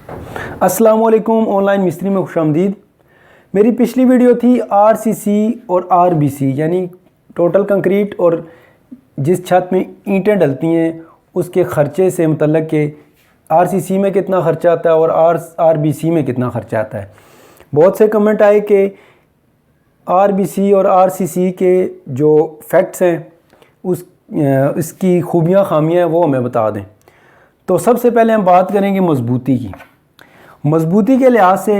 अस्सलाम वालेकुम। ऑनलाइन मिस्त्री में खुशामदीद। मेरी पिछली वीडियो थी आरसीसी और आरबीसी यानी टोटल कंक्रीट और जिस छत में ईंटें डलती हैं उसके ख़र्चे से मुतल्लक़ के आरसीसी में कितना ख़र्चा आता है और आरबीसी में कितना ख़र्चा आता है। बहुत से कमेंट आए कि आरबीसी और आरसीसी के जो फैक्ट्स हैं इसकी खूबियाँ खामियाँ हैं वो हमें बता दें। तो सबसे पहले हम बात करेंगे मज़बूती की। मज़बूती के लिहाज से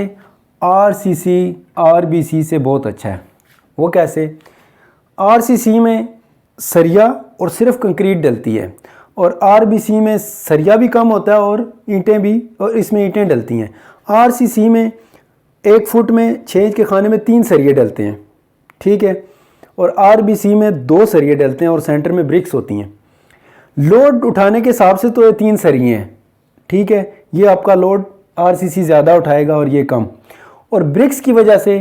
आरसीसी आरबीसी से बहुत अच्छा है। वो कैसे? आरसीसी में सरिया और सिर्फ कंक्रीट डलती है और आरबीसी में सरिया भी कम होता है और ईंटें भी, और इसमें ईंटें डलती हैं। आरसीसी में 1 फुट में 6 इंच के खाने में 3 सरिये डलते हैं, ठीक है, और आरबीसी में 2 सरिये डलते हैं और सेंटर में ब्रिक्स होती हैं। लोड उठाने के हिसाब से तो ये 3 सरिये हैं, ठीक है, ये आपका लोड आरसीसी ज़्यादा उठाएगा और ये कम। और ब्रिक्स की वजह से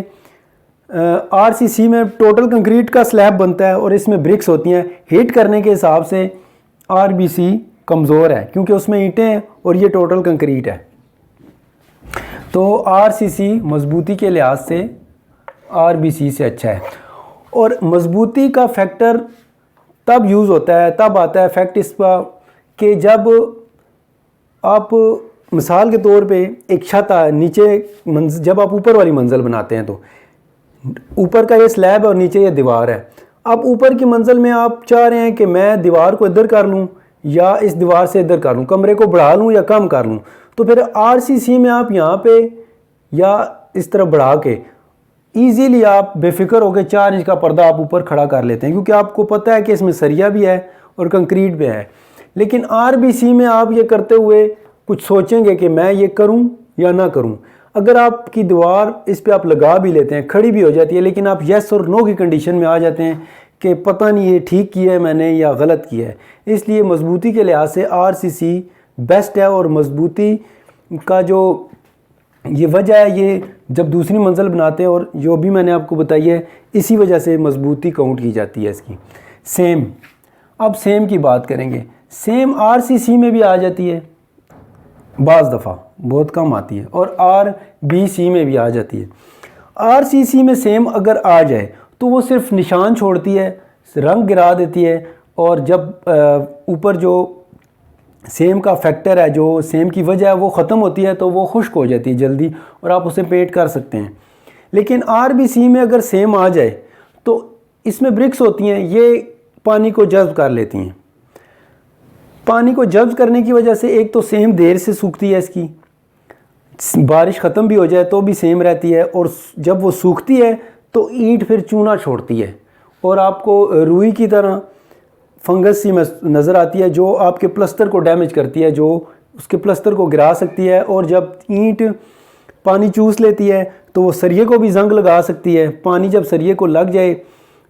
आरसीसी में टोटल कंक्रीट का स्लैब बनता है और इसमें ब्रिक्स होती हैं। हीट करने के हिसाब से आरबीसी कमज़ोर है क्योंकि उसमें ईंटें हैं और ये टोटल कंक्रीट है। तो आरसीसी मज़बूती के लिहाज से आरबीसी से अच्छा है। और मज़बूती का फैक्टर तब यूज़ होता है, तब आता है फैक्ट इसका कि जब आप मिसाल के तौर पे एक छत नीचे जब आप ऊपर वाली मंजिल बनाते हैं तो ऊपर का ये स्लैब है और नीचे ये दीवार है। अब ऊपर की मंजिल में आप चाह रहे हैं कि मैं दीवार को इधर कर लूँ या इस दीवार से इधर कर लूँ, कमरे को बढ़ा लूँ या कम कर लूँ। तो फिर आरसीसी में आप यहाँ पे या इस तरह बढ़ा के ईज़िली आप बेफिक्र होकर 4 इंच का पर्दा आप ऊपर खड़ा कर लेते हैं क्योंकि आपको पता है कि इसमें सरिया भी है और कंक्रीट भी है। लेकिन आरबीसी में आप ये करते हुए कुछ सोचेंगे कि मैं ये करूं या ना करूं। अगर आपकी दीवार इस पे आप लगा भी लेते हैं, खड़ी भी हो जाती है, लेकिन आप येस और नो की कंडीशन में आ जाते हैं कि पता नहीं ये ठीक किया है मैंने या गलत किया है। इसलिए मज़बूती के लिहाज से आरसीसी बेस्ट है। और मज़बूती का जो ये वजह है, ये जब दूसरी मंजिल बनाते हैं और जो भी मैंने आपको बताई है इसी वजह से मज़बूती काउंट की जाती है इसकी। सेम, अब सेम की बात करेंगे। सेम आरसीसी में भी आ जाती है, बाज़ दफ़ा बहुत कम आती है, और आरबीसी में भी आ जाती है। आरसीसी में सेम अगर आ जाए तो वो सिर्फ निशान छोड़ती है, रंग गिरा देती है, और जब ऊपर जो सेम का फैक्टर है, जो सेम की वजह है, वो ख़त्म होती है तो वो खुश्क हो जाती है जल्दी और आप उसे पेंट कर सकते हैं। लेकिन आरबीसी में अगर सेम आ जाए तो इसमें ब्रिक्स होती हैं, ये पानी को जज़्ब कर लेती हैं। पानी को जब्त करने की वजह से एक तो सेम देर से सूखती है, इसकी बारिश ख़त्म भी हो जाए तो भी सेम रहती है, और जब वो सूखती है तो ईंट फिर चूना छोड़ती है और आपको रुई की तरह फंगस सी नज़र आती है जो आपके प्लस्तर को डैमेज करती है, जो उसके प्लस्तर को गिरा सकती है। और जब ईंट पानी चूस लेती है तो वो सरिये को भी जंग लगा सकती है। पानी जब सरिये को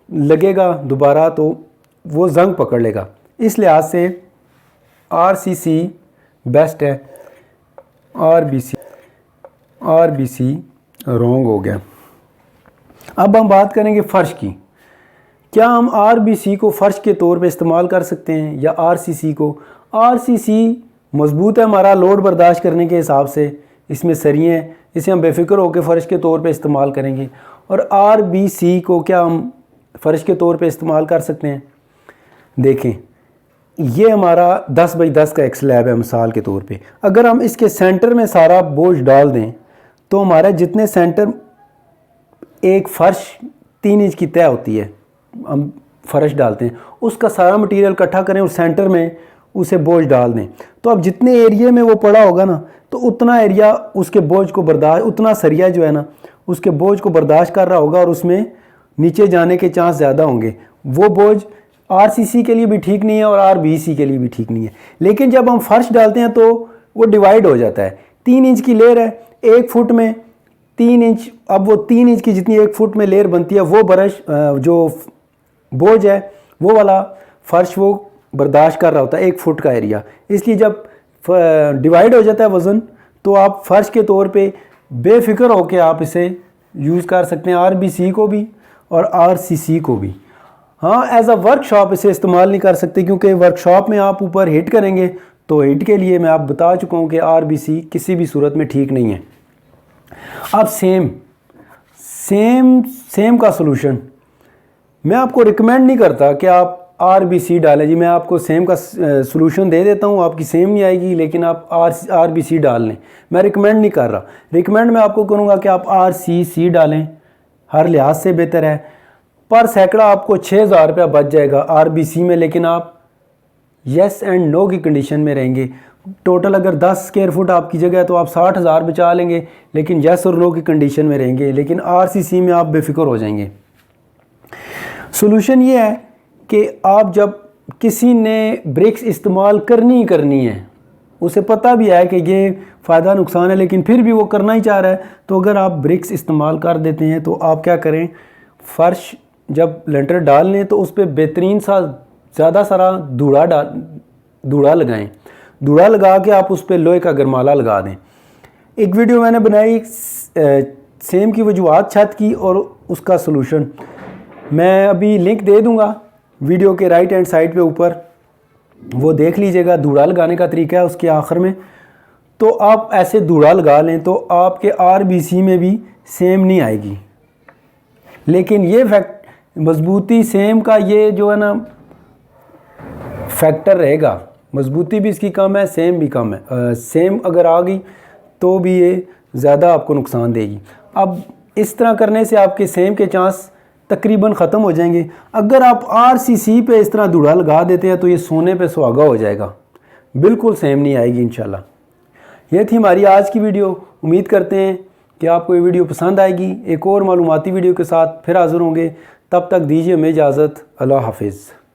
लगेगा दोबारा तो वो जंग पकड़ लेगा। इस लिहाज से आरसीसी बेस्ट है, आरबीसी रॉन्ग हो गया। अब हम बात करेंगे फ़र्श की। क्या हम आरबीसी को फ़र्श के तौर पे इस्तेमाल कर सकते हैं या आरसीसी को? आरसीसी मज़बूत है हमारा लोड बर्दाश्त करने के हिसाब से, इसमें सरिये हैं, इसे हम बेफिक्र होकर फ़र्श के तौर पे इस्तेमाल करेंगे। और आरबीसी को क्या हम फ़र्श के तौर पे इस्तेमाल कर सकते हैं? देखें, ये हमारा 10 बाई 10 का एक स्लैब है मिसाल के तौर पे। अगर हम इसके सेंटर में सारा बोझ डाल दें तो हमारा जितने सेंटर एक फ़र्श 3 इंच की तय होती है, हम फ़र्श डालते हैं, उसका सारा मटेरियल इकट्ठा करें और सेंटर में उसे बोझ डाल दें तो अब जितने एरिया में वो पड़ा होगा ना तो उतना एरिया उसके बोझ को बर्दाश्त, उतना सरिया जो है ना उसके बोझ को बर्दाश्त कर रहा होगा और उसमें नीचे जाने के चांस ज़्यादा होंगे। वो बोझ आरसीसी के लिए भी ठीक नहीं है और आरबीसी के लिए भी ठीक नहीं है। लेकिन जब हम फर्श डालते हैं तो वो डिवाइड हो जाता है। 3 इंच की लेयर है, 1 फुट में 3 इंच, अब वो 3 इंच की जितनी 1 फुट में लेयर बनती है वो जो बोझ है वो वाला फर्श वो बर्दाश्त कर रहा होता है 1 फुट का एरिया। इसलिए जब डिवाइड हो जाता है वज़न तो आप फर्श के तौर पे बेफिक्र होकर आप इसे यूज़ कर सकते हैं, आरबीसी को भी और आरसीसी को भी। हाँ, एज अ वर्कशॉप इसे इस्तेमाल नहीं कर सकते क्योंकि वर्कशॉप में आप ऊपर हिट करेंगे तो हीट के लिए मैं आप बता चुका हूँ कि आरबीसी किसी भी सूरत में ठीक नहीं है। अब सेम का सलूशन मैं आपको रिकमेंड नहीं करता कि आप आरबीसी डालें। जी मैं आपको सेम का सलूशन दे देता हूँ, आपकी सेम नहीं आएगी लेकिन आप आरबीसी डाल लें, मैं रिकमेंड नहीं कर रहा। रिकमेंड मैं आपको करूँगा कि आप आरसीसी डालें, हर लिहाज से बेहतर है। पर सैकड़ा आपको 6,000 रुपया बच जाएगा आरबीसी में, लेकिन आप येस एंड नो की कंडीशन में रहेंगे। टोटल अगर 10 स्क्वायर फुट आपकी जगह है तो आप 60,000 बचा लेंगे, लेकिन येस और नो की कंडीशन में रहेंगे। लेकिन आरसीसी में आप बेफिक्र हो जाएंगे। सोल्यूशन ये है कि आप जब किसी ने ब्रिक्स इस्तेमाल करनी है, उसे पता भी है कि ये फ़ायदा नुकसान है लेकिन फिर भी वो करना ही चाह रहा है, तो अगर आप ब्रिक्स इस्तेमाल कर देते हैं तो आप क्या करें, फ़र्श जब लेंटर डाल लें तो उस पर बेहतरीन सा ज़्यादा सारा धूड़ा लगाएं। धूड़ा लगा के आप उस पर लोहे का गरमाला लगा दें। एक वीडियो मैंने बनाई सेम की वजूहात छत की और उसका सलूशन, मैं अभी लिंक दे दूंगा वीडियो के राइट हैंड साइड पे ऊपर, वो देख लीजिएगा। धूड़ा लगाने का तरीका है उसके आखिर में। तो आप ऐसे धूड़ा लगा लें तो आपके आरबीसी में भी सेम नहीं आएगी। लेकिन ये मजबूती सेम का ये जो है ना फैक्टर रहेगा, मजबूती भी इसकी कम है, सेम भी कम है। सेम अगर आ गई तो भी ये ज़्यादा आपको नुकसान देगी। अब इस तरह करने से आपके सेम के चांस तकरीबन ख़त्म हो जाएंगे। अगर आप आरसीसी पे इस तरह धूड़ा लगा देते हैं तो ये सोने पे सुहागा हो जाएगा, बिल्कुल सेम नहीं आएगी इंशाल्लाह। ये थी हमारी आज की वीडियो। उम्मीद करते हैं कि आपको ये वीडियो पसंद आएगी। एक और मालूमाती वीडियो के साथ फिर हाज़िर होंगे, तब तक दीजिए हमें इजाज़त। अल्लाह हाफिज़।